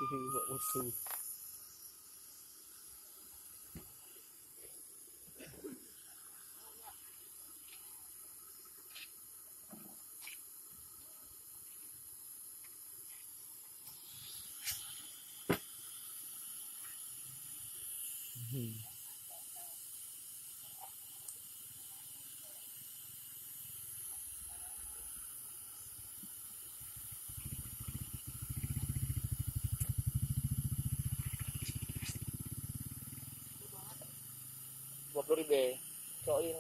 Buat foto. Buat beri be. Soalnya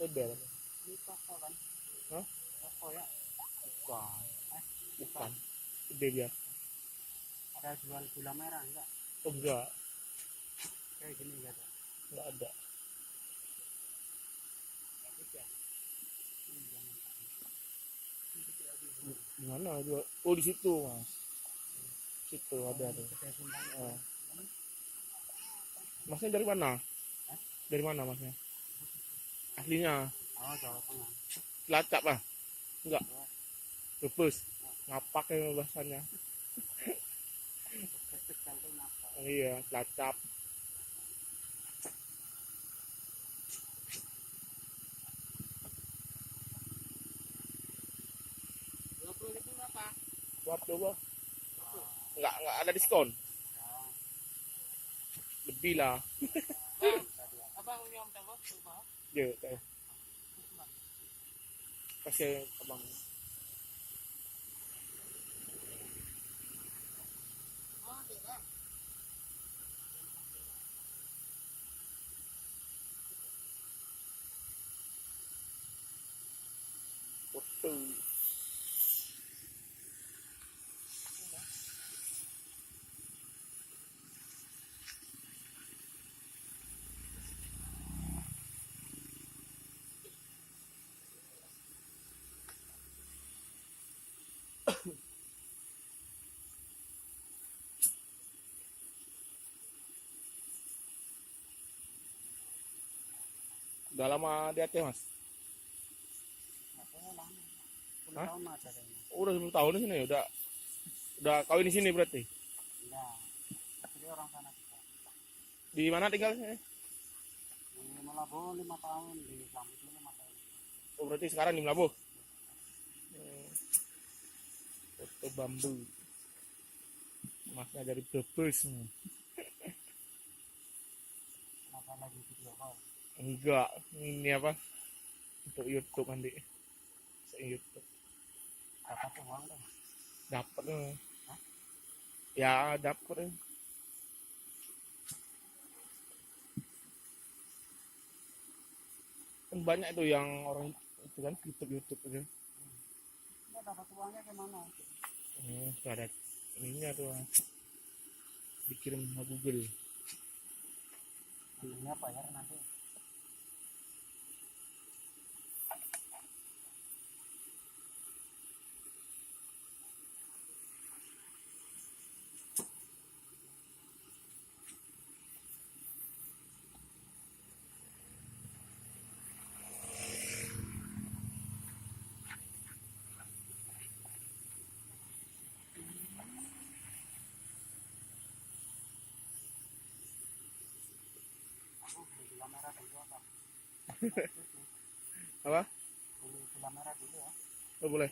beda kan? Ini toko kan? Hah? Toko ya? Bukan. Eh, Bukan. Gede dia. ada jual gula merah enggak? Oh enggak. Kayak gini enggak ada. Enggak ada. Bagus ya? Jangan pakai. Ini tidak bisa. Di mana jual? Oh di situ mas. Situ ada tuh. Kedai Sundang. Oh. Masnya dari mana? Hah? Dari mana masnya? Aslinya Oh, Jawa Tengah. Cilacap ah? Enggak. Ya, Brebes. Ngapak ya bahasanya. kecil tuh napa? Iya, Cilacap. Rp20.000 berapa? Buat coba. Enggak ada diskon. Ya, Lebih lah. tadi ya. Abang nyom tahu coba. Ya, kasih abang. Oh, tidak. Foto. Udah lama di Aceh mas? Makanya lama. 10 Hah? tahun ada kayaknya. Oh, udah 10 tahun di sini ya? Udah kawin di sini berarti? Enggak. Jadi orang sana juga. Di mana tinggalnya? Di Malabo 5 tahun, di Lampung 5 tahun. Oh berarti sekarang di Melabuh? Foto bambu. Masnya dari Brebes. Kenapa lagi video call? Enggak, ini apa? Untuk YouTube nanti. YouTube. Dapat uang dong. Dapat nih. Hah? Ya dapat nih. Kan banyak itu yang orang itu kan YouTube itu. Enggak dapat uangnya gimana? Sudah ada ininya tuh dikirim sama Google. Nantinya bayar nanti. Aku beli gula merah dulu apa? Apa? Beli gula merah dulu ya. Oh boleh.